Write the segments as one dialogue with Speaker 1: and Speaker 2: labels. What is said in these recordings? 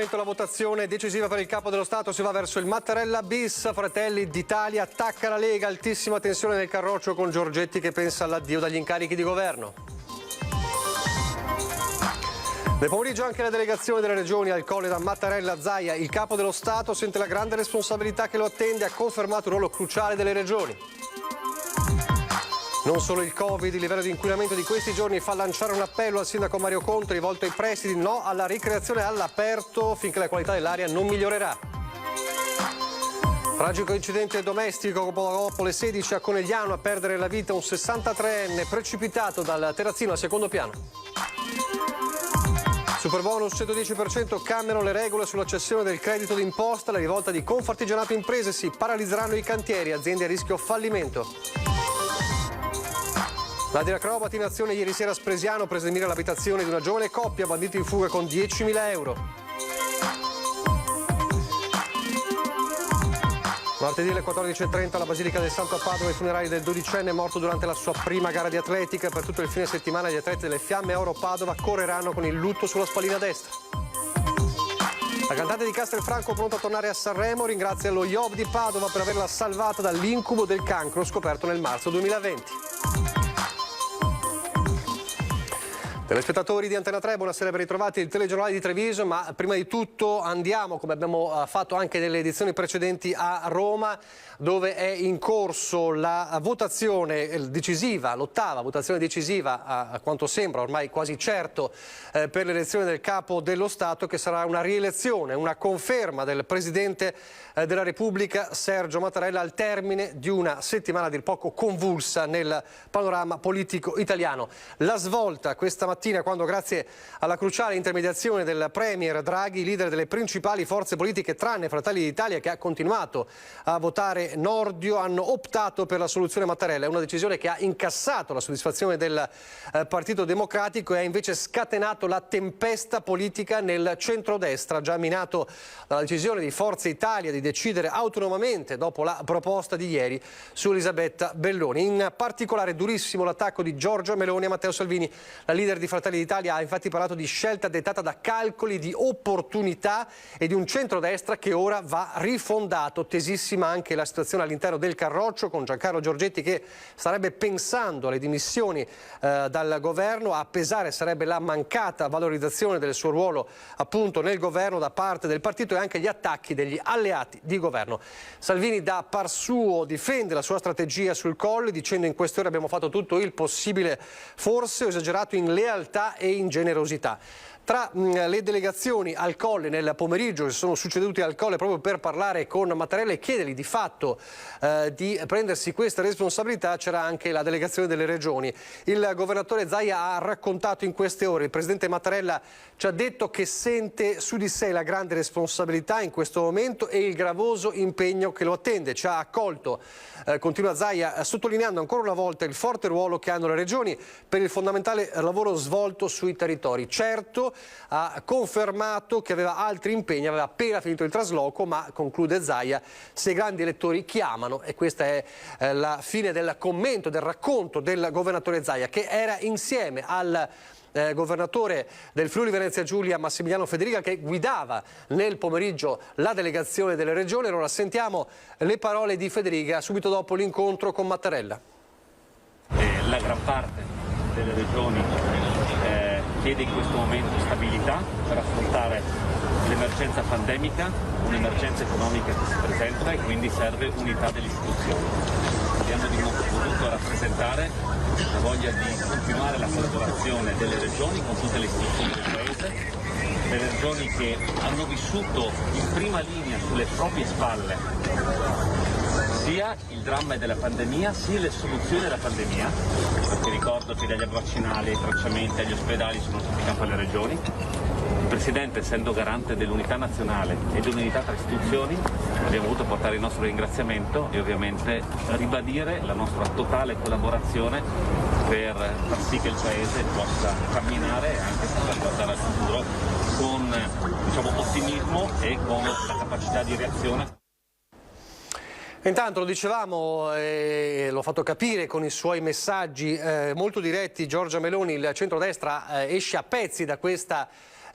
Speaker 1: momento la votazione decisiva per il Capo dello Stato, si va verso il Mattarella bis. Fratelli d'Italia attacca la Lega, altissima tensione nel carroccio con Giorgetti che pensa all'addio dagli incarichi di governo. Nel pomeriggio anche la delegazione delle regioni al Colle da Mattarella a Zaia. Il Capo dello Stato sente la grande responsabilità che lo attende, ha confermato il ruolo cruciale delle regioni. Non solo il Covid, il livello di inquinamento di questi giorni fa lanciare un appello al sindaco Mario Conte rivolto ai presidi, no alla ricreazione all'aperto finché la qualità dell'aria non migliorerà. Tragico incidente domestico dopo le 16 a Conegliano, a perdere la vita un 63enne precipitato dal terrazzino al secondo piano. Superbonus 110%, cambiano le regole sulla cessione del credito d'imposta, la rivolta di Confartigianato Imprese, si paralizzeranno i cantieri, aziende a rischio fallimento. La diracrobati in azione ieri sera a Spresiano, presa in mira l'abitazione di una giovane coppia, banditi in fuga con 10.000 euro. Martedì alle 14.30 alla Basilica del Santo a Padova, i funerali del 12enne morto durante la sua prima gara di atletica. Per tutto il fine settimana gli atleti delle Fiamme Oro Padova correranno con il lutto sulla spallina destra. La cantante di Castelfranco pronta a tornare a Sanremo, ringrazia lo IOB di Padova per averla salvata dall'incubo del cancro scoperto nel marzo 2020. Telespettatori di Antena 3, buonasera, ben ritrovati, il telegiornale di Treviso, ma prima di tutto andiamo, come abbiamo fatto anche nelle edizioni precedenti, a Roma, dove è in corso la votazione decisiva, l'ottava votazione decisiva, a quanto sembra ormai quasi certo, per l'elezione del Capo dello Stato, che sarà una rielezione, una conferma del Presidente della Repubblica Sergio Mattarella al termine di una settimana a dir poco convulsa nel panorama politico italiano. La svolta questa mattina, quando grazie alla cruciale intermediazione del Premier Draghi, i leader delle principali forze politiche tranne Fratelli d'Italia, che ha continuato a votare Nordio, hanno optato per la soluzione Mattarella. È una decisione che ha incassato la soddisfazione del Partito Democratico e ha invece scatenato la tempesta politica nel centrodestra, già minato dalla decisione di Forza Italia di decidere autonomamente dopo la proposta di ieri su Elisabetta Belloni. In particolare durissimo l'attacco di Giorgia Meloni a Matteo Salvini. La leader di Fratelli d'Italia ha infatti parlato di scelta dettata da calcoli di opportunità e di un centrodestra che ora va rifondato. Tesissima anche la situazione all'interno del carroccio, con Giancarlo Giorgetti che starebbe pensando alle dimissioni dal governo. A pesare sarebbe la mancata valorizzazione del suo ruolo appunto nel governo da parte del partito e anche gli attacchi degli alleati di governo. Salvini da par suo difende la sua strategia sul Colle, dicendo: in queste ore abbiamo fatto tutto il possibile, forse ho esagerato in lealtà e in generosità. Tra le delegazioni al Colle nel pomeriggio, che sono succedute al Colle proprio per parlare con Mattarella e chiedergli di fatto di prendersi questa responsabilità, c'era anche la delegazione delle regioni. Il governatore Zaia ha raccontato in queste ore: il presidente Mattarella ci ha detto che sente su di sé la grande responsabilità in questo momento e il gravoso impegno che lo attende. Ci ha accolto, continua Zaia, sottolineando ancora una volta il forte ruolo che hanno le regioni per il fondamentale lavoro svolto sui territori. Certo, ha confermato che aveva altri impegni, aveva appena finito il trasloco, ma, conclude Zaia, se i grandi elettori chiamano, e questa è la fine del commento, del racconto del governatore Zaia, che era insieme al governatore del Friuli Venezia Giulia Massimiliano Federica, che guidava nel pomeriggio la delegazione delle regioni. Allora sentiamo le parole di Federica subito dopo l'incontro con Mattarella.
Speaker 2: La gran parte delle regioni chiede in questo momento stabilità per affrontare l'emergenza pandemica, un'emergenza economica che si presenta, e quindi serve unità delle istituzioni. Abbiamo voluto rappresentare la voglia di continuare la collaborazione delle regioni con tutte le istituzioni del Paese, delle regioni che hanno vissuto in prima linea sulle proprie spalle sia il dramma della pandemia sia le soluzioni della pandemia, perché ricordo che dagli vaccinali ai tracciamenti agli ospedali sono tutti in campo alle regioni. Il Presidente, essendo garante dell'unità nazionale e dell'unità tra istituzioni, abbiamo voluto portare il nostro ringraziamento e ovviamente ribadire la nostra totale collaborazione per far sì che il Paese possa camminare, anche per guardare al futuro, con ottimismo e con la capacità di reazione.
Speaker 1: Intanto lo dicevamo e l'ho fatto capire con i suoi messaggi molto diretti, Giorgia Meloni, il centrodestra esce a pezzi da questa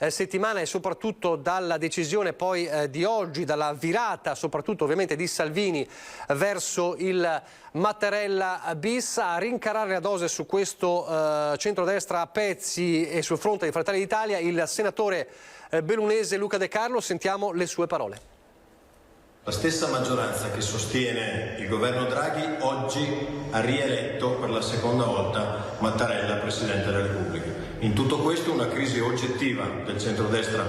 Speaker 1: settimana e soprattutto dalla decisione poi di oggi, dalla virata soprattutto ovviamente di Salvini verso il Mattarella bis, a rincarare la dose su questo centrodestra a pezzi e sul fronte di Fratelli d'Italia il senatore bellunese Luca De Carlo. Sentiamo le sue parole.
Speaker 3: La stessa maggioranza che sostiene il governo Draghi oggi ha rieletto per la seconda volta Mattarella Presidente della Repubblica. In tutto questo una crisi oggettiva del centrodestra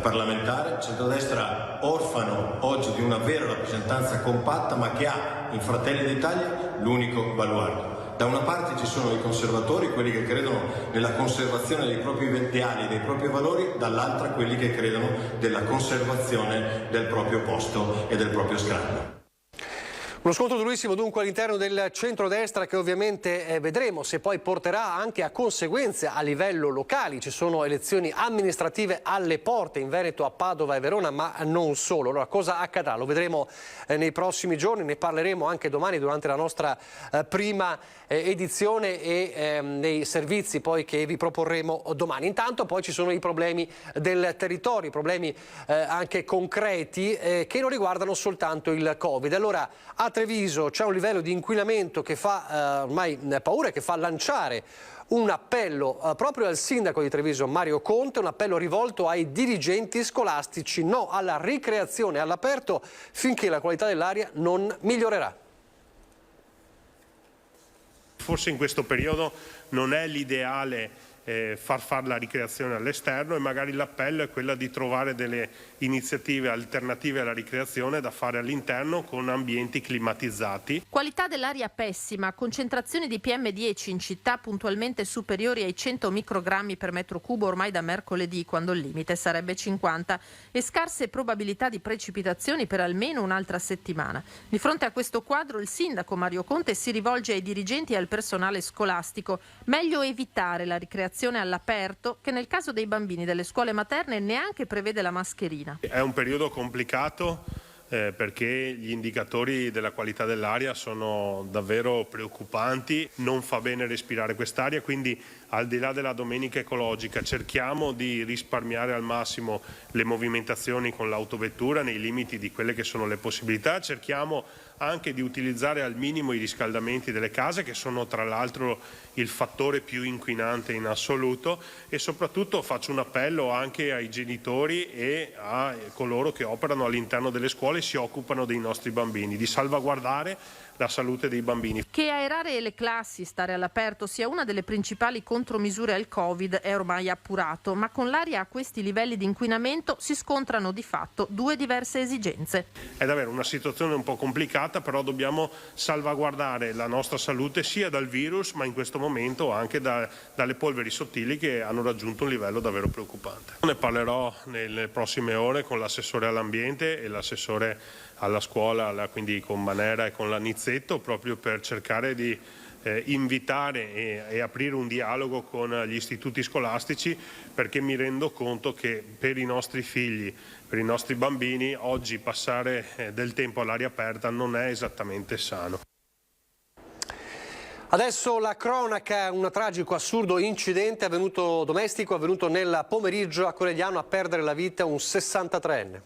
Speaker 3: parlamentare, centrodestra orfano oggi di una vera rappresentanza compatta, ma che ha in Fratelli d'Italia l'unico baluardo. Da una parte ci sono i conservatori, quelli che credono nella conservazione dei propri ideali e dei propri valori, dall'altra quelli che credono nella conservazione del proprio posto e del proprio scranno.
Speaker 1: Uno scontro durissimo dunque all'interno del centrodestra che ovviamente vedremo se poi porterà anche a conseguenze a livello locale. Ci sono elezioni amministrative alle porte in Veneto, a Padova e Verona, ma non solo. Allora cosa accadrà? Lo vedremo nei prossimi giorni, ne parleremo anche domani durante la nostra prima edizione e nei servizi poi che vi proporremo domani. Intanto poi ci sono i problemi del territorio, i problemi anche concreti che non riguardano soltanto il Covid. Allora a Treviso c'è un livello di inquinamento che fa ormai paura e che fa lanciare un appello proprio al sindaco di Treviso Mario Conte, un appello rivolto ai dirigenti scolastici: no alla ricreazione all'aperto finché la qualità dell'aria non migliorerà.
Speaker 4: Forse in questo periodo non è l'ideale far la ricreazione all'esterno, e magari l'appello è quello di trovare delle iniziative alternative alla ricreazione da fare all'interno con ambienti climatizzati.
Speaker 5: Qualità dell'aria pessima, concentrazioni di PM10 in città puntualmente superiori ai 100 microgrammi per metro cubo ormai da mercoledì, quando il limite sarebbe 50, e scarse probabilità di precipitazioni per almeno un'altra settimana. Di fronte a questo quadro il sindaco Mario Conte si rivolge ai dirigenti e al personale scolastico: meglio evitare la ricreazione all'aperto, che nel caso dei bambini delle scuole materne neanche prevede la mascherina.
Speaker 4: È un periodo complicato perché gli indicatori della qualità dell'aria sono davvero preoccupanti, non fa bene respirare quest'aria, quindi al di là della domenica ecologica cerchiamo di risparmiare al massimo le movimentazioni con l'autovettura nei limiti di quelle che sono le possibilità, cerchiamo anche di utilizzare al minimo i riscaldamenti delle case, che sono tra l'altro il fattore più inquinante in assoluto, e soprattutto faccio un appello anche ai genitori e a coloro che operano all'interno delle scuole e si occupano dei nostri bambini, di salvaguardare la salute dei bambini.
Speaker 5: Che aerare le classi, stare all'aperto, sia una delle principali contromisure al Covid è ormai appurato, ma con l'aria a questi livelli di inquinamento si scontrano di fatto due diverse esigenze.
Speaker 4: È davvero una situazione un po' complicata, però dobbiamo salvaguardare la nostra salute sia dal virus, ma in questo momento anche dalle polveri sottili che hanno raggiunto un livello davvero preoccupante. Ne parlerò nelle prossime ore con l'assessore all'ambiente e l'assessore alla scuola, quindi con Manera e con Lanizzetto, proprio per cercare di invitare e aprire un dialogo con gli istituti scolastici, perché mi rendo conto che per i nostri figli, per i nostri bambini, oggi passare del tempo all'aria aperta non è esattamente sano.
Speaker 1: Adesso la cronaca, un tragico, assurdo incidente domestico avvenuto nel pomeriggio a Conegliano, a perdere la vita un 63enne.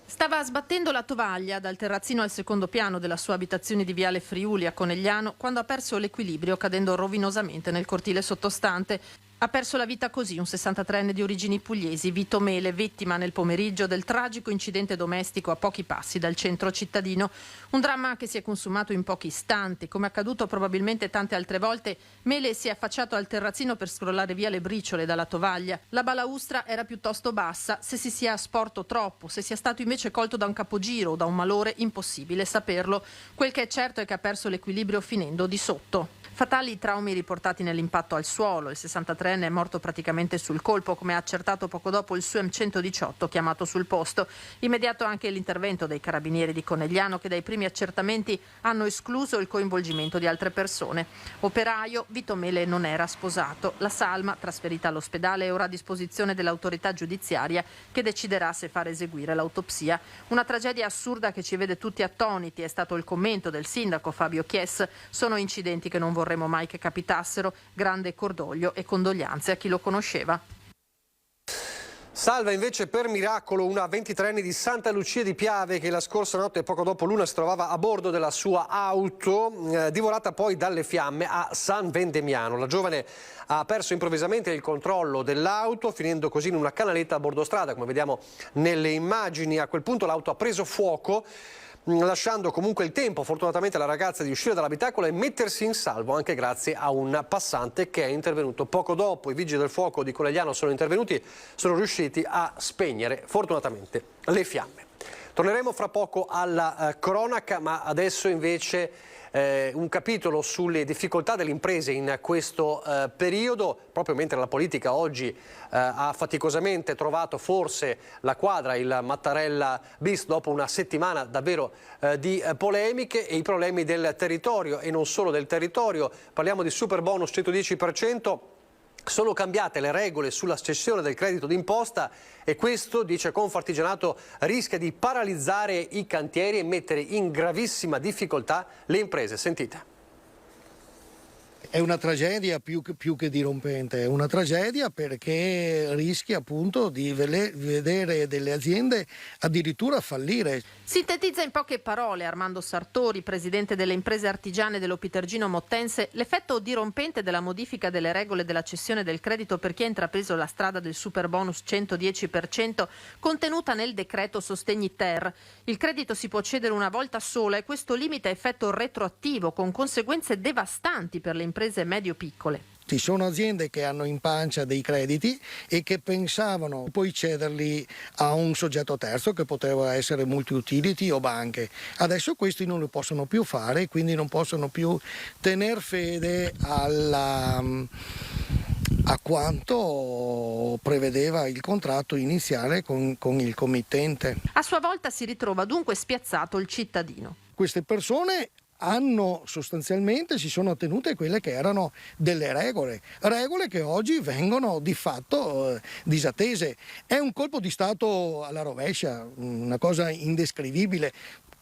Speaker 5: Stava sbattendo la tovaglia dal terrazzino al secondo piano della sua abitazione di Viale Friuli a Conegliano quando ha perso l'equilibrio cadendo rovinosamente nel cortile sottostante. Ha perso la vita così un 63enne di origini pugliesi, Vito Mele, vittima nel pomeriggio del tragico incidente domestico a pochi passi dal centro cittadino. Un dramma che si è consumato in pochi istanti. Come accaduto probabilmente tante altre volte, Mele si è affacciato al terrazzino per scrollare via le briciole dalla tovaglia. La balaustra era piuttosto bassa. Se si sia sporto troppo, se sia stato invece colto da un capogiro o da un malore, impossibile saperlo. Quel che è certo è che ha perso l'equilibrio finendo di sotto. Fatali i traumi riportati nell'impatto al suolo. Il 63enne è morto praticamente sul colpo, come ha accertato poco dopo il SUEM 118 chiamato sul posto. Immediato anche l'intervento dei carabinieri di Conegliano, che dai primi accertamenti hanno escluso il coinvolgimento di altre persone. Operaio, Vito Mele non era sposato. La salma, trasferita all'ospedale, è ora a disposizione dell'autorità giudiziaria, che deciderà se far eseguire l'autopsia. Una tragedia assurda che ci vede tutti attoniti, è stato il commento del sindaco Fabio Chies. Sono incidenti che non vorremmo mai che capitassero. Grande cordoglio e condoglianze a chi lo conosceva.
Speaker 1: Salva invece per miracolo una 23enne di Santa Lucia di Piave che la scorsa notte, poco dopo l'una, si trovava a bordo della sua auto, divorata poi dalle fiamme a San Vendemiano. La giovane ha perso improvvisamente il controllo dell'auto, finendo così in una canaletta a bordo strada, come vediamo nelle immagini. A quel punto l'auto ha preso fuoco, lasciando comunque il tempo, fortunatamente, alla ragazza di uscire dall'abitacolo e mettersi in salvo, anche grazie a un passante che è intervenuto poco dopo. I vigili del fuoco di Conegliano sono intervenuti, sono riusciti a spegnere fortunatamente le fiamme. Torneremo fra poco alla cronaca, ma adesso invece un capitolo sulle difficoltà delle imprese in questo periodo, proprio mentre la politica oggi ha faticosamente trovato forse la quadra, il Mattarella bis, dopo una settimana davvero di polemiche, e i problemi del territorio e non solo del territorio. Parliamo di Superbonus 110%. Sono cambiate le regole sulla cessione del credito d'imposta e questo, dice Confartigianato, rischia di paralizzare i cantieri e mettere in gravissima difficoltà le imprese. Sentite.
Speaker 6: È una tragedia più che dirompente, è una tragedia perché rischia appunto di vedere delle aziende addirittura fallire.
Speaker 5: Sintetizza in poche parole Armando Sartori, presidente delle imprese artigiane dell'Opitergino Mottense, l'effetto dirompente della modifica delle regole della cessione del credito per chi ha intrapreso la strada del Superbonus 110% contenuta nel decreto Sostegni Ter. Il credito si può cedere una volta sola e questo limita effetto retroattivo con conseguenze devastanti per le imprese medio-piccole.
Speaker 6: Ci sono aziende che hanno in pancia dei crediti e che pensavano poi cederli a un soggetto terzo che poteva essere multi-utility o banche. Adesso questi non lo possono più fare, quindi non possono più tener fede a quanto prevedeva il contratto iniziale con il committente.
Speaker 5: A sua volta si ritrova dunque spiazzato il cittadino.
Speaker 6: Queste persone si sono attenute a quelle che erano delle regole che oggi vengono di fatto disattese. È un colpo di Stato alla rovescia, una cosa indescrivibile.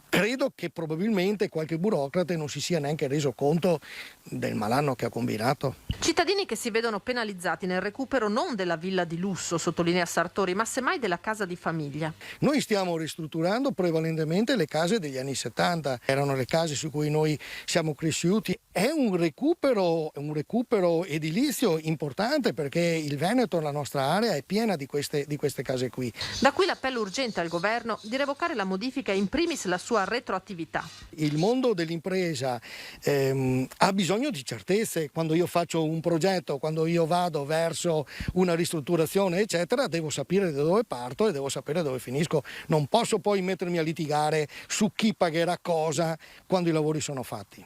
Speaker 6: Credo che probabilmente qualche burocrate non si sia neanche reso conto del malanno che ha combinato.
Speaker 5: Cittadini che si vedono penalizzati nel recupero non della villa di lusso, sottolinea Sartori, ma semmai della casa di famiglia.
Speaker 6: Noi stiamo ristrutturando prevalentemente le case degli anni 70, erano le case su cui noi siamo cresciuti. È un recupero edilizio importante perché il Veneto, la nostra area, è piena di queste case qui.
Speaker 5: Da qui l'appello urgente al governo di revocare la modifica e in primis la sua retroattività.
Speaker 6: Il mondo dell'impresa ha bisogno di certezze. Quando io faccio un progetto, quando io vado verso una ristrutturazione eccetera, devo sapere da dove parto e devo sapere dove finisco. Non posso poi mettermi a litigare su chi pagherà cosa quando i lavori sono fatti.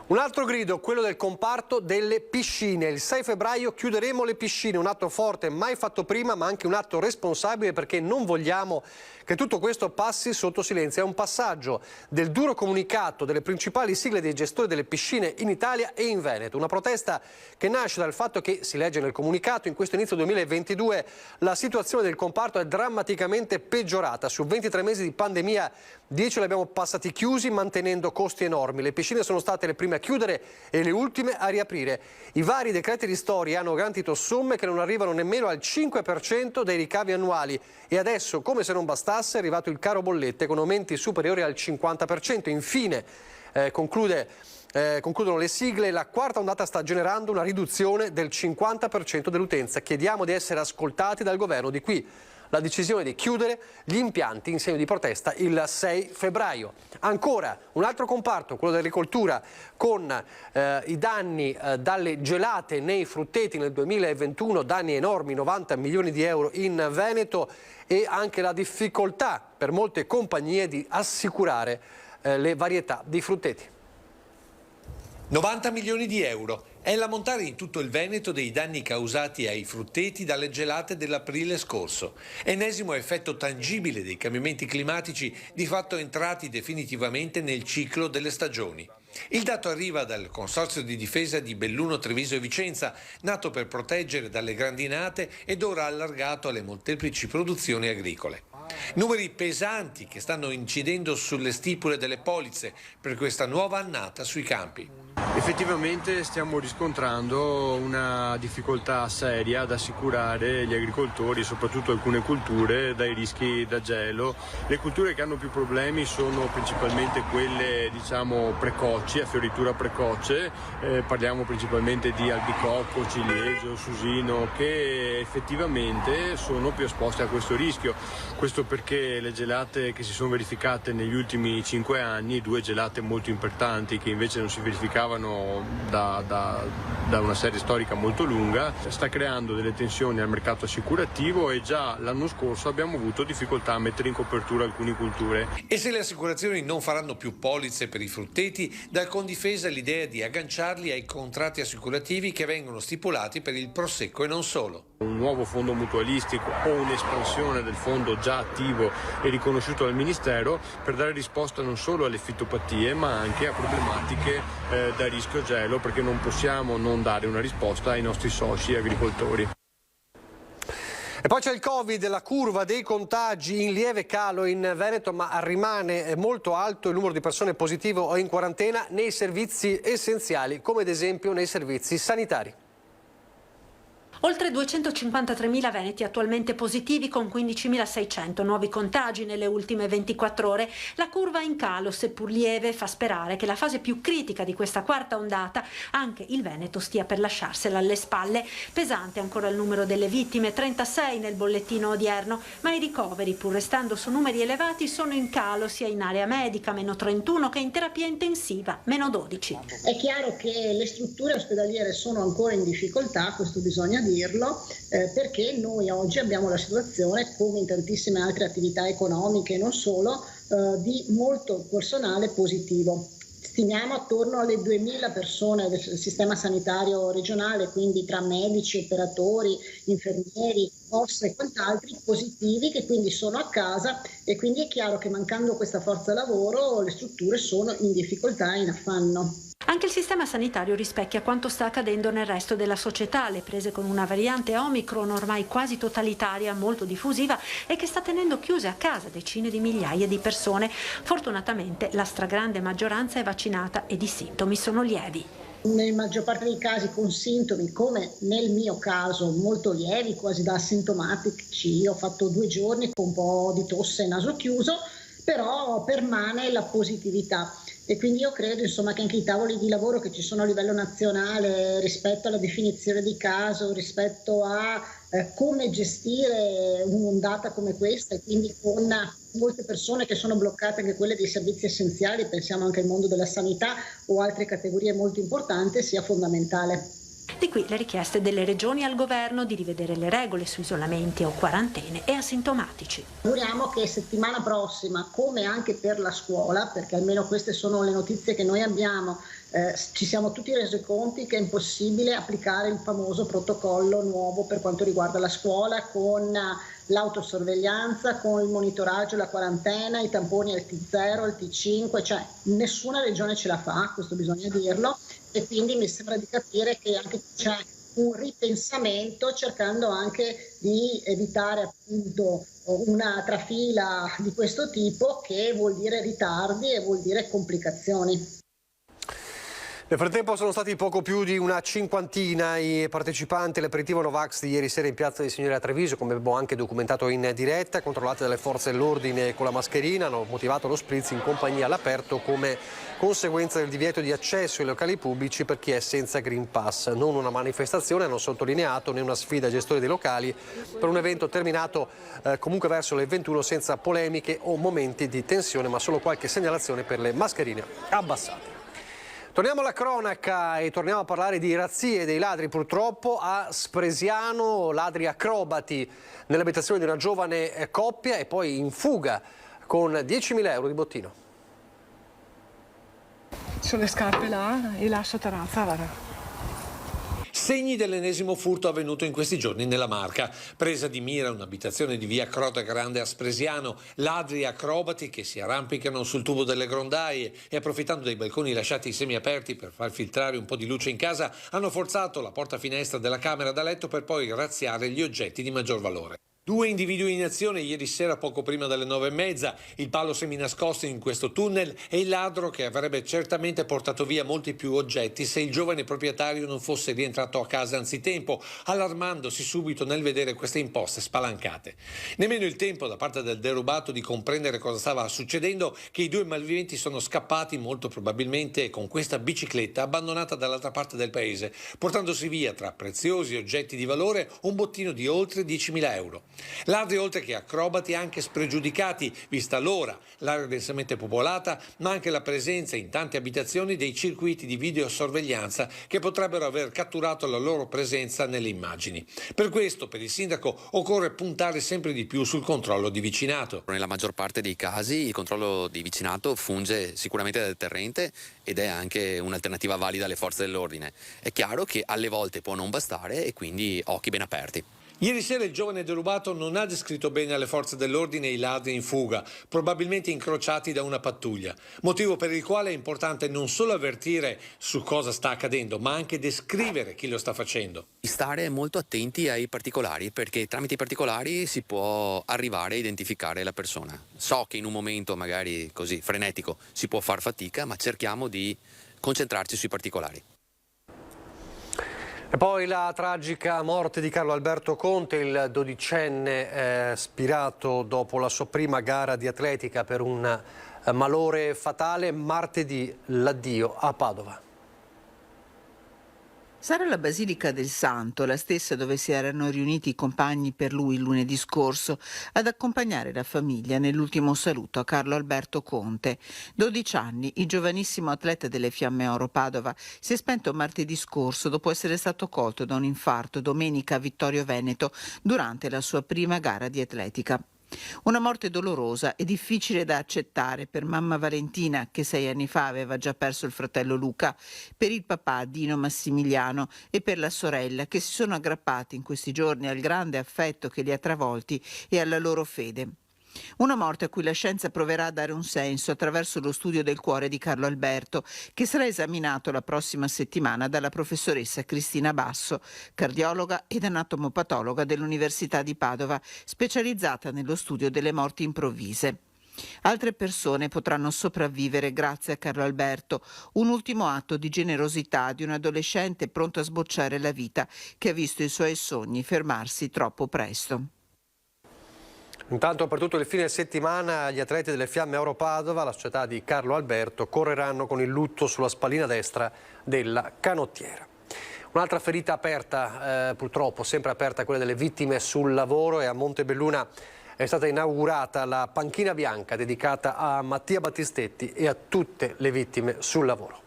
Speaker 1: Un altro grido, quello del comparto delle piscine. Il 6 febbraio chiuderemo le piscine, un atto forte mai fatto prima, ma anche un atto responsabile perché non vogliamo che tutto questo passi sotto silenzio. È un passaggio del duro comunicato delle principali sigle dei gestori delle piscine in Italia e in Veneto. Una protesta che nasce dal fatto che, si legge nel comunicato, in questo inizio 2022 la situazione del comparto è drammaticamente peggiorata. Su 23 mesi di pandemia, 10 li abbiamo passati chiusi, mantenendo costi enormi. Le piscine sono state le prime a chiudere e le ultime a riaprire. I vari decreti ristori hanno garantito somme che non arrivano nemmeno al 5% dei ricavi annuali e adesso, come se non bastasse, è arrivato il caro bollette con aumenti superiori al 50%. Infine, concludono le sigle, la quarta ondata sta generando una riduzione del 50% dell'utenza. Chiediamo di essere ascoltati dal governo, di qui la decisione di chiudere gli impianti in segno di protesta il 6 febbraio. Ancora un altro comparto, quello dell'agricoltura, con i danni dalle gelate nei frutteti nel 2021, danni enormi, 90 milioni di euro in Veneto, e anche la difficoltà per molte compagnie di assicurare le varietà di frutteti.
Speaker 7: 90 milioni di euro è l'ammontare in tutto il Veneto dei danni causati ai frutteti dalle gelate dell'aprile scorso. Ennesimo effetto tangibile dei cambiamenti climatici, di fatto entrati definitivamente nel ciclo delle stagioni. Il dato arriva dal Consorzio di difesa di Belluno, Treviso e Vicenza, nato per proteggere dalle grandinate ed ora allargato alle molteplici produzioni agricole. Numeri pesanti che stanno incidendo sulle stipule delle polizze per questa nuova annata sui campi.
Speaker 8: Effettivamente stiamo riscontrando una difficoltà seria ad assicurare gli agricoltori, soprattutto alcune culture, dai rischi da gelo. Le culture che hanno più problemi sono principalmente quelle, diciamo, precoci, a fioritura precoce, parliamo principalmente di albicocco, ciliegio, susino, che effettivamente sono più esposte a questo rischio. Questo perché le gelate che si sono verificate negli ultimi 5 anni, 2 gelate molto importanti che invece non si verificavano da una serie storica molto lunga, sta creando delle tensioni al mercato assicurativo e già l'anno scorso abbiamo avuto difficoltà a mettere in copertura alcune culture.
Speaker 7: E se le assicurazioni non faranno più polizze per i frutteti, dal Confindifesa l'idea di agganciarli ai contratti assicurativi che vengono stipulati per il prosecco e non solo.
Speaker 8: Un nuovo fondo mutualistico o un'espansione del fondo già attivo e riconosciuto dal Ministero per dare risposta non solo alle fitopatie ma anche a problematiche da rischio gelo, perché non possiamo non dare una risposta ai nostri soci agricoltori.
Speaker 1: E poi c'è il Covid, la curva dei contagi in lieve calo in Veneto, ma rimane molto alto il numero di persone positive o in quarantena nei servizi essenziali, come ad esempio nei servizi sanitari.
Speaker 9: Oltre 253.000 veneti attualmente positivi con 15.600 nuovi contagi nelle ultime 24 ore. La curva in calo, seppur lieve, fa sperare che la fase più critica di questa quarta ondata, anche il Veneto, stia per lasciarsela alle spalle. Pesante ancora il numero delle vittime, 36 nel bollettino odierno, ma i ricoveri, pur restando su numeri elevati, sono in calo sia in area medica, meno 31, che in terapia intensiva, meno 12.
Speaker 10: È chiaro che le strutture ospedaliere sono ancora in difficoltà, questo bisogna dirlo, perché noi oggi abbiamo la situazione, come in tantissime altre attività economiche e non solo, di molto personale positivo. Stimiamo attorno alle 2.000 persone del sistema sanitario regionale, quindi tra medici, operatori, infermieri, OSS e quant'altri, positivi, che quindi sono a casa, e quindi è chiaro che mancando questa forza lavoro le strutture sono in difficoltà e in affanno.
Speaker 9: Anche il sistema sanitario rispecchia quanto sta accadendo nel resto della società, le prese con una variante Omicron ormai quasi totalitaria, molto diffusiva e che sta tenendo chiuse a casa decine di migliaia di persone. Fortunatamente la stragrande maggioranza è vaccinata ed i sintomi sono lievi.
Speaker 10: Nella maggior parte dei casi con sintomi, come nel mio caso, molto lievi, quasi da asintomatici. Io ho fatto 2 giorni con un po' di tosse e naso chiuso, però permane la positività. E quindi io credo, insomma, che anche i tavoli di lavoro che ci sono a livello nazionale rispetto alla definizione di caso, rispetto a come gestire un'ondata come questa, e quindi con molte persone che sono bloccate, anche quelle dei servizi essenziali, pensiamo anche al mondo della sanità o altre categorie molto importanti, sia fondamentale.
Speaker 9: Di qui le richieste delle regioni al governo di rivedere le regole su isolamenti o quarantene e asintomatici.
Speaker 10: Auguriamo che settimana prossima, come anche per la scuola, perché almeno queste sono le notizie che noi abbiamo, ci siamo tutti resi conti che è impossibile applicare il famoso protocollo nuovo per quanto riguarda la scuola, con l'autosorveglianza, con il monitoraggio, la quarantena, i tamponi al T0, al T5, cioè nessuna regione ce la fa, questo bisogna dirlo, e quindi mi sembra di capire che anche c'è un ripensamento, cercando anche di evitare appunto una trafila di questo tipo, che vuol dire ritardi e vuol dire complicazioni.
Speaker 1: Nel frattempo sono stati poco più di una cinquantina i partecipanti all'aperitivo Novax di ieri sera in Piazza dei Signori a Treviso, come abbiamo anche documentato in diretta, controllate dalle forze dell'ordine con la mascherina. Hanno motivato lo spritz in compagnia all'aperto come conseguenza del divieto di accesso ai locali pubblici per chi è senza Green Pass. Non una manifestazione, hanno sottolineato, né una sfida ai gestori dei locali, per un evento terminato comunque verso le 21 senza polemiche o momenti di tensione, ma solo qualche segnalazione per le mascherine abbassate. Torniamo alla cronaca e torniamo a parlare di razzie dei ladri, purtroppo a Spresiano, ladri acrobati nell'abitazione di una giovane coppia e poi in fuga con 10.000 euro di bottino.
Speaker 11: Ci sono le scarpe là e la sotterrazza, guarda.
Speaker 7: Segni dell'ennesimo furto avvenuto in questi giorni nella Marca. Presa di mira un'abitazione di via Crota Grande a Spresiano, ladri acrobati che si arrampicano sul tubo delle grondaie e, approfittando dei balconi lasciati semiaperti per far filtrare un po' di luce in casa, hanno forzato la porta finestra della camera da letto per poi razziare gli oggetti di maggior valore. 2 individui in azione ieri sera poco prima delle 9:30, il palo seminascosto in questo tunnel e il ladro che avrebbe certamente portato via molti più oggetti se il giovane proprietario non fosse rientrato a casa anzitempo, allarmandosi subito nel vedere queste imposte spalancate. Nemmeno il tempo da parte del derubato di comprendere cosa stava succedendo che i 2 malviventi sono scappati molto probabilmente con questa bicicletta abbandonata dall'altra parte del paese, portandosi via tra preziosi oggetti di valore un bottino di oltre 10.000 euro. Ladri oltre che acrobati anche spregiudicati, vista l'ora, l'area densamente popolata, ma anche la presenza in tante abitazioni dei circuiti di videosorveglianza che potrebbero aver catturato la loro presenza nelle immagini. Per questo, per il sindaco, occorre puntare sempre di più sul controllo di vicinato.
Speaker 12: Nella maggior parte dei casi il controllo di vicinato funge sicuramente da deterrente ed è anche un'alternativa valida alle forze dell'ordine. È chiaro che alle volte può non bastare e quindi occhi ben aperti.
Speaker 7: Ieri sera il giovane derubato non ha descritto bene alle forze dell'ordine i ladri in fuga, probabilmente incrociati da una pattuglia, motivo per il quale è importante non solo avvertire su cosa sta accadendo, ma anche descrivere chi lo sta facendo.
Speaker 12: Stare molto attenti ai particolari, perché tramite i particolari si può arrivare a identificare la persona. So che in un momento magari così frenetico si può far fatica, ma cerchiamo di concentrarci sui particolari.
Speaker 1: E poi la tragica morte di Carlo Alberto Conte, il 12enne spirato dopo la sua prima gara di atletica per un malore fatale. Martedì l'addio a Padova.
Speaker 13: Sarà la Basilica del Santo, la stessa dove si erano riuniti i compagni per lui lunedì scorso, ad accompagnare la famiglia nell'ultimo saluto a Carlo Alberto Conte. 12 anni, il giovanissimo atleta delle Fiamme Oro Padova si è spento martedì scorso dopo essere stato colto da un infarto domenica a Vittorio Veneto durante la sua prima gara di atletica. Una morte dolorosa e difficile da accettare per mamma Valentina, che 6 anni fa aveva già perso il fratello Luca, per il papà Dino Massimiliano e per la sorella, che si sono aggrappati in questi giorni al grande affetto che li ha travolti e alla loro fede. Una morte a cui la scienza proverà a dare un senso attraverso lo studio del cuore di Carlo Alberto, che sarà esaminato la prossima settimana dalla professoressa Cristina Basso, cardiologa ed anatomopatologa dell'Università di Padova, specializzata nello studio delle morti improvvise. Altre persone potranno sopravvivere grazie a Carlo Alberto, un ultimo atto di generosità di un adolescente pronto a sbocciare la vita che ha visto i suoi sogni fermarsi troppo presto.
Speaker 1: Intanto per tutto il fine settimana gli atleti delle Fiamme Oro Padova, la società di Carlo Alberto, correranno con il lutto sulla spallina destra della canottiera. Un'altra ferita aperta, purtroppo sempre aperta, quella delle vittime sul lavoro, e a Montebelluna è stata inaugurata la panchina bianca dedicata a Mattia Battistetti e a tutte le vittime sul lavoro.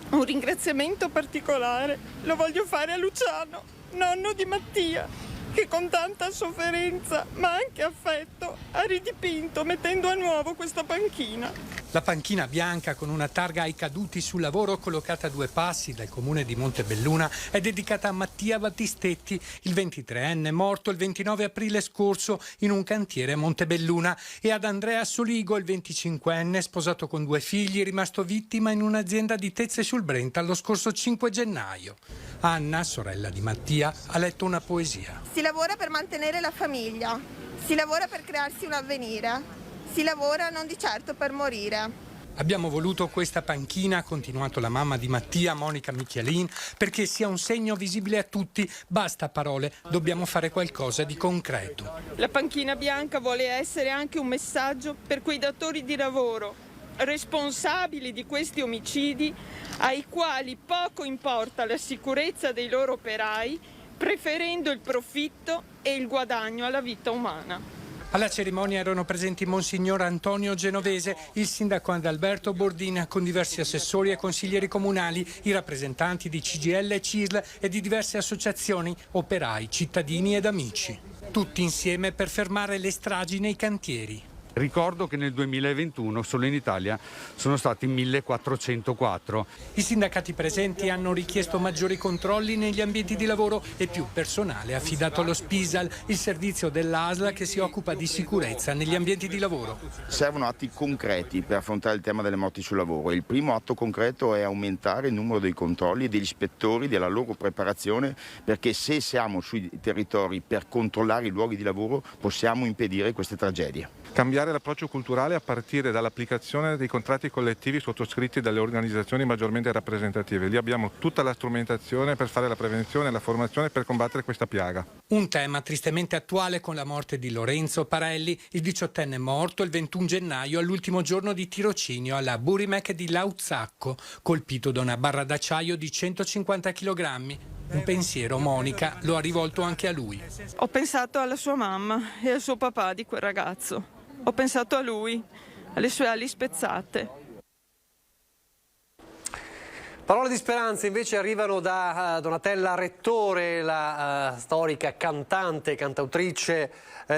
Speaker 11: Un ringraziamento particolare lo voglio fare a Luciano, nonno di Mattia, che con tanta sofferenza ma anche affetto ha ridipinto mettendo a nuovo questa panchina.
Speaker 14: La panchina bianca con una targa ai caduti sul lavoro collocata a 2 passi dal comune di Montebelluna è dedicata a Mattia Battistetti, il 23enne morto il 29 aprile scorso in un cantiere a Montebelluna, e ad Andrea Soligo, il 25enne sposato con 2 figli, rimasto vittima in un'azienda di Tezze sul Brenta lo scorso 5 gennaio. Anna, sorella di Mattia, ha letto una poesia.
Speaker 15: Si lavora per mantenere la famiglia, si lavora per crearsi un avvenire, si lavora non di certo per morire.
Speaker 14: Abbiamo voluto questa panchina, ha continuato la mamma di Mattia, Monica Michelin, perché sia un segno visibile a tutti. Basta parole, dobbiamo fare qualcosa di concreto.
Speaker 11: La panchina bianca vuole essere anche un messaggio per quei datori di lavoro responsabili di questi omicidi, ai quali poco importa la sicurezza dei loro operai, preferendo il profitto e il guadagno alla vita umana.
Speaker 14: Alla cerimonia erano presenti Monsignor Antonio Genovese, il sindaco Adalberto Bordin, con diversi assessori e consiglieri comunali, i rappresentanti di CGIL e CISL e di diverse associazioni, operai, cittadini ed amici. Tutti insieme per fermare le stragi nei cantieri.
Speaker 16: Ricordo che nel 2021 solo in Italia sono stati 1404.
Speaker 14: I sindacati presenti hanno richiesto maggiori controlli negli ambienti di lavoro e più personale affidato allo Spisal, il servizio dell'ASL che si occupa di sicurezza negli ambienti di lavoro.
Speaker 17: Servono atti concreti per affrontare il tema delle morti sul lavoro. Il primo atto concreto è aumentare il numero dei controlli e degli ispettori, della loro preparazione, perché se siamo sui territori per controllare i luoghi di lavoro possiamo impedire queste tragedie.
Speaker 18: Cambiare l'approccio culturale a partire dall'applicazione dei contratti collettivi sottoscritti dalle organizzazioni maggiormente rappresentative. Lì abbiamo tutta la strumentazione per fare la prevenzione e la formazione per combattere questa piaga.
Speaker 14: Un tema tristemente attuale con la morte di Lorenzo Parelli, il 18enne morto il 21 gennaio all'ultimo giorno di tirocinio alla Burimec di Lauzacco, colpito da una barra d'acciaio di 150 kg. Un pensiero, Monica, lo ha rivolto anche a lui.
Speaker 11: Ho pensato alla sua mamma e al suo papà di quel ragazzo. Ho pensato a lui, alle sue ali spezzate.
Speaker 1: Parole di speranza invece arrivano da Donatella Rettore, la storica cantante, cantautrice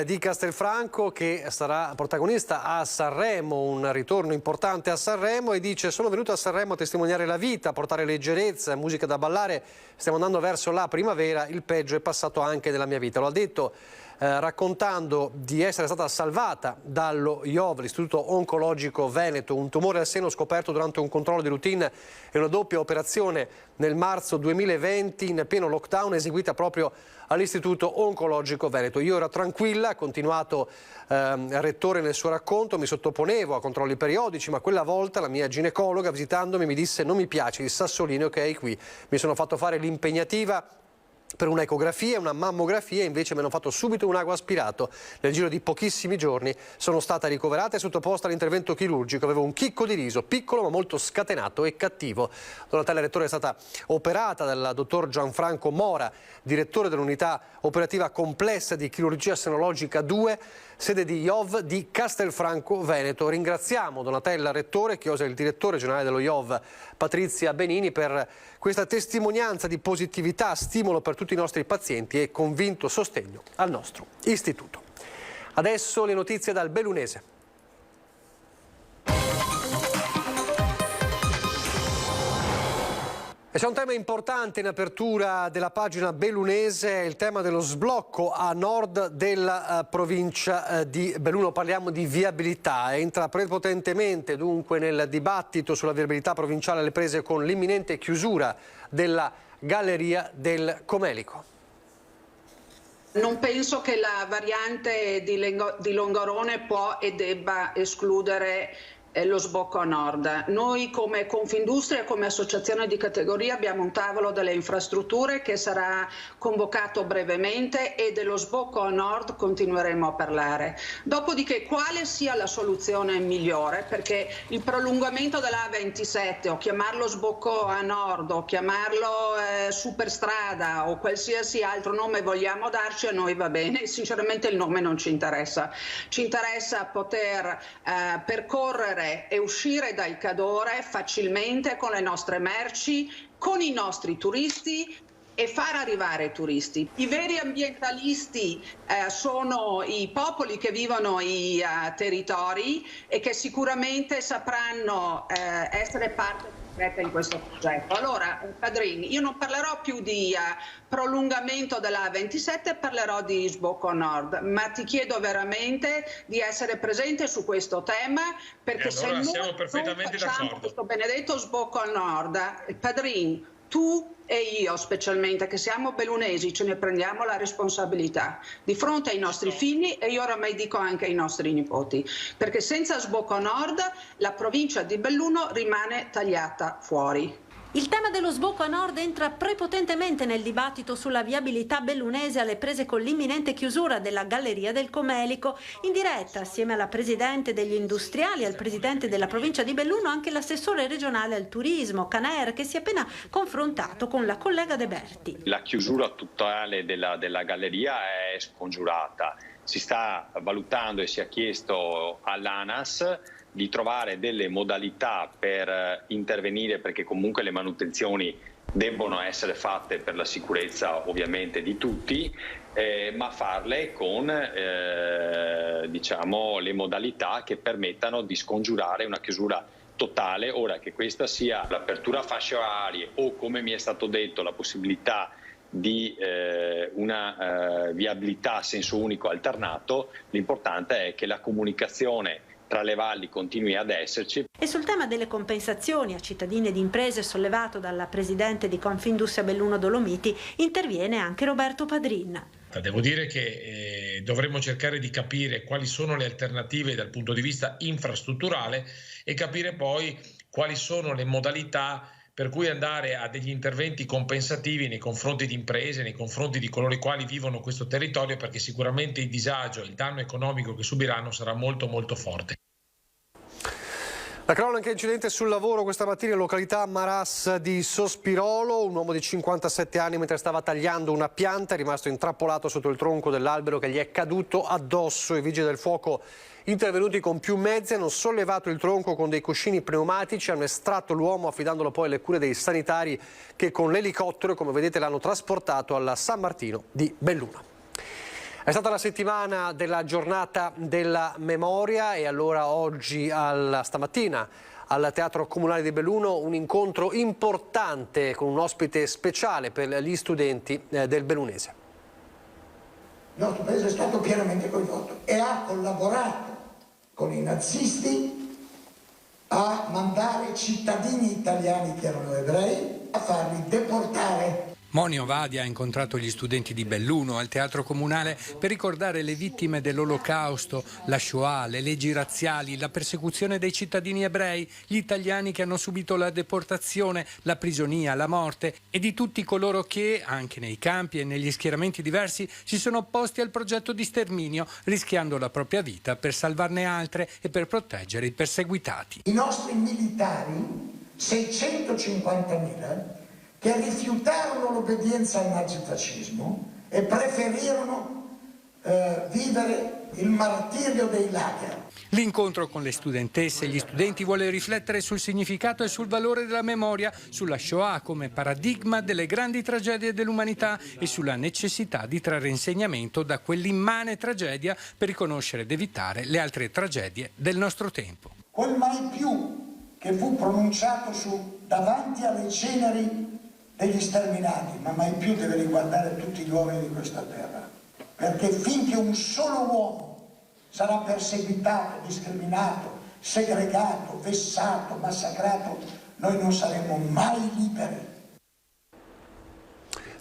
Speaker 1: di Castelfranco, che sarà protagonista a Sanremo, un ritorno importante a Sanremo, e dice: sono venuto a Sanremo a testimoniare la vita, a portare leggerezza, musica da ballare, stiamo andando verso la primavera, il peggio è passato anche nella mia vita. Lo ha detto raccontando di essere stata salvata dallo IOV, l'Istituto Oncologico Veneto, un tumore al seno scoperto durante un controllo di routine e una doppia operazione nel marzo 2020 in pieno lockdown eseguita proprio all'Istituto Oncologico Veneto. Io ero tranquilla, ha continuato Rettore nel suo racconto, mi sottoponevo a controlli periodici, ma quella volta la mia ginecologa visitandomi mi disse: non mi piace il sassolino che hai qui. Mi sono fatto fare l'impegnativa per un'ecografia e una mammografia, invece mi hanno fatto subito un ago aspirato. Nel giro di pochissimi giorni sono stata ricoverata e sottoposta all'intervento chirurgico. Avevo un chicco di riso, piccolo ma molto scatenato e cattivo. Donatella Rettore è stata operata dal dottor Gianfranco Mora, direttore dell'unità operativa complessa di chirurgia senologica 2, sede di IOV di Castelfranco Veneto. Ringraziamo Donatella Rettore, che osa il direttore generale dello IOV Patrizia Benini, per questa testimonianza di positività, stimolo per tutti i nostri pazienti e convinto sostegno al nostro istituto. Adesso le notizie dal Bellunese. E c'è un tema importante in apertura della pagina bellunese, il tema dello sblocco a nord della provincia di Belluno. Parliamo di viabilità, entra prepotentemente dunque nel dibattito sulla viabilità provinciale alle prese con l'imminente chiusura della galleria del Comelico.
Speaker 19: Non penso che la variante di Longarone può e debba escludere lo sbocco a nord. Noi come Confindustria, come associazione di categoria, abbiamo un tavolo delle infrastrutture che sarà convocato brevemente e dello sbocco a nord continueremo a parlare. Dopodiché quale sia la soluzione migliore, perché il prolungamento della A27 o chiamarlo sbocco a nord o chiamarlo superstrada o qualsiasi altro nome vogliamo darci, a noi va bene, sinceramente il nome non ci interessa. Ci interessa poter percorrere e uscire dal Cadore facilmente con le nostre merci, con i nostri turisti e far arrivare i turisti. I veri ambientalisti sono i popoli che vivono i territori e che sicuramente sapranno essere parte in questo progetto. Allora, Padrini, io non parlerò più di prolungamento della A27, parlerò di sbocco nord, ma ti chiedo veramente di essere presente su questo tema, perché allora se noi facciamo questo benedetto sbocco al nord, Padrini, tu e io specialmente, che siamo bellunesi, ce ne prendiamo la responsabilità di fronte ai nostri figli e io oramai dico anche ai nostri nipoti, perché senza sbocco nord la provincia di Belluno rimane tagliata fuori.
Speaker 9: Il tema dello sbocco a nord entra prepotentemente nel dibattito sulla viabilità bellunese alle prese con l'imminente chiusura della Galleria del Comelico. In diretta, assieme alla Presidente degli Industriali e al Presidente della provincia di Belluno, anche l'assessore regionale al turismo, Caner, che si è appena confrontato con la collega De Berti.
Speaker 20: La chiusura totale della galleria è scongiurata. Si sta valutando e si è chiesto all'ANAS di trovare delle modalità per intervenire, perché comunque le manutenzioni debbono essere fatte per la sicurezza ovviamente di tutti, ma farle con le modalità che permettano di scongiurare una chiusura totale, ora che questa sia l'apertura a fasce orarie o, come mi è stato detto, la possibilità di una viabilità a senso unico alternato. L'importante è che la comunicazione tra le valli continui ad esserci.
Speaker 9: E sul tema delle compensazioni a cittadini ed imprese sollevato dalla presidente di Confindustria Belluno Dolomiti interviene anche Roberto Padrin.
Speaker 21: Devo dire che dovremmo cercare di capire quali sono le alternative dal punto di vista infrastrutturale e capire poi quali sono le modalità per cui andare a degli interventi compensativi nei confronti di imprese, nei confronti di coloro i quali vivono questo territorio, perché sicuramente il disagio, il danno economico che subiranno sarà molto molto forte.
Speaker 1: La cronaca incidente sul lavoro questa mattina in località Maras di Sospirolo. Un uomo di 57 anni mentre stava tagliando una pianta è rimasto intrappolato sotto il tronco dell'albero che gli è caduto addosso. I vigili del fuoco intervenuti con più mezzi hanno sollevato il tronco con dei cuscini pneumatici, hanno estratto l'uomo affidandolo poi alle cure dei sanitari che con l'elicottero, come vedete, l'hanno trasportato alla San Martino di Belluno. È stata la settimana della giornata della memoria e allora oggi, stamattina, al Teatro Comunale di Belluno un incontro importante con un ospite speciale per gli studenti del bellunese.
Speaker 22: Il nostro paese è stato pienamente coinvolto e ha collaborato con i nazisti a mandare cittadini italiani che erano ebrei a farli deportare.
Speaker 14: Moni Ovadia ha incontrato gli studenti di Belluno al Teatro Comunale per ricordare le vittime dell'Olocausto, la Shoah, le leggi razziali, la persecuzione dei cittadini ebrei, gli italiani che hanno subito la deportazione, la prigionia, la morte e di tutti coloro che, anche nei campi e negli schieramenti diversi, si sono opposti al progetto di sterminio, rischiando la propria vita per salvarne altre e per proteggere i perseguitati.
Speaker 22: I nostri militari, 650.000, che rifiutarono l'obbedienza al nazifascismo e preferirono vivere il martirio dei lager.
Speaker 14: L'incontro con le studentesse e gli studenti vuole riflettere sul significato e sul valore della memoria, sulla Shoah come paradigma delle grandi tragedie dell'umanità e sulla necessità di trarre insegnamento da quell'immane tragedia per riconoscere ed evitare le altre tragedie del nostro tempo.
Speaker 22: Quel mai più che fu pronunciato davanti alle ceneri degli sterminati, ma mai più deve riguardare tutti gli uomini di questa terra, perché finché un solo uomo sarà perseguitato, discriminato, segregato, vessato, massacrato, noi non saremo mai liberi.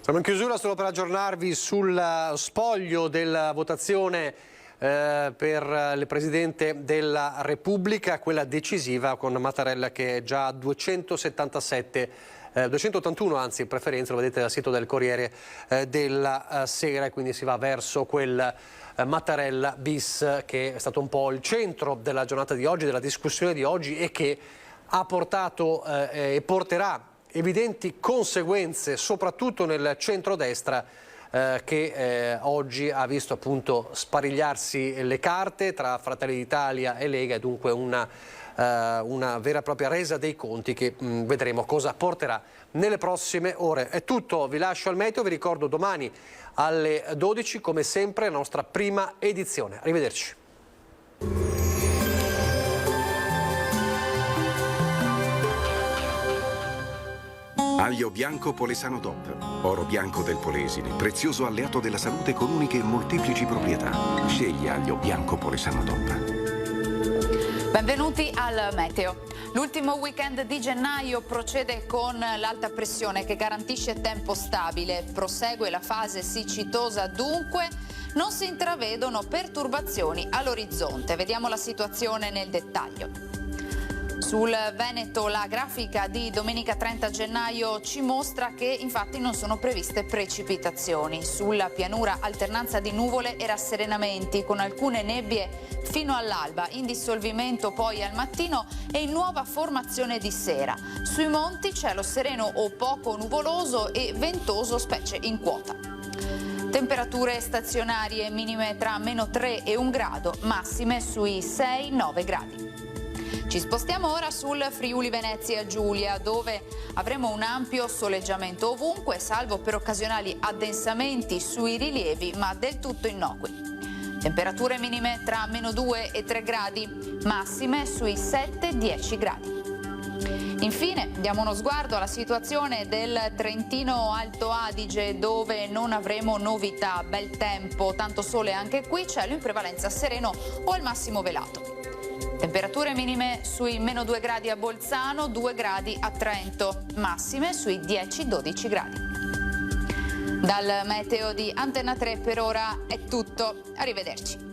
Speaker 1: Siamo in chiusura solo per aggiornarvi sul spoglio della votazione per il Presidente della Repubblica, quella decisiva con Mattarella che è già a 281 anzi in preferenza, lo vedete dal sito del Corriere della Sera, e quindi si va verso quel Mattarella bis che è stato un po' il centro della giornata di oggi, della discussione di oggi, e che ha portato e porterà evidenti conseguenze soprattutto nel centrodestra che oggi ha visto appunto sparigliarsi le carte tra Fratelli d'Italia e Lega, e dunque una vera e propria resa dei conti che vedremo cosa porterà nelle prossime ore. È tutto, vi lascio al meteo, vi ricordo domani alle 12 come sempre la nostra prima edizione. Arrivederci.
Speaker 23: Aglio bianco Polesano DOP, oro bianco del Polesine, prezioso alleato della salute con uniche e molteplici proprietà. Scegli aglio bianco Polesano DOP.
Speaker 24: Benvenuti al meteo. L'ultimo weekend di gennaio procede con l'alta pressione che garantisce tempo stabile. Prosegue la fase siccitosa, dunque non si intravedono perturbazioni all'orizzonte. Vediamo la situazione nel dettaglio. Sul Veneto la grafica di domenica 30 gennaio ci mostra che infatti non sono previste precipitazioni. Sulla pianura alternanza di nuvole e rasserenamenti con alcune nebbie fino all'alba, in dissolvimento poi al mattino e in nuova formazione di sera. Sui monti cielo sereno o poco nuvoloso e ventoso specie in quota. Temperature stazionarie minime tra -3 e 1 grado, massime sui 6-9 gradi. Ci spostiamo ora sul Friuli Venezia Giulia, dove avremo un ampio soleggiamento ovunque, salvo per occasionali addensamenti sui rilievi, ma del tutto innocui. Temperature minime tra -2 e 3 gradi, massime sui 7-10 gradi. Infine diamo uno sguardo alla situazione del Trentino Alto Adige, dove non avremo novità, bel tempo, tanto sole anche qui, cielo in prevalenza sereno o al massimo velato. Temperature minime sui -2 gradi a Bolzano, 2 gradi a Trento, massime sui 10-12 gradi. Dal meteo di Antenna 3 per ora è tutto, arrivederci.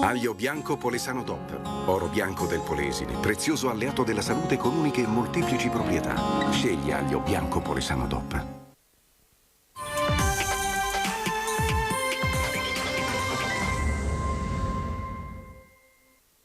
Speaker 23: Aglio bianco Polesano DOP, oro bianco del Polesine, prezioso alleato della salute con uniche e molteplici proprietà. Scegli aglio bianco Polesano DOP.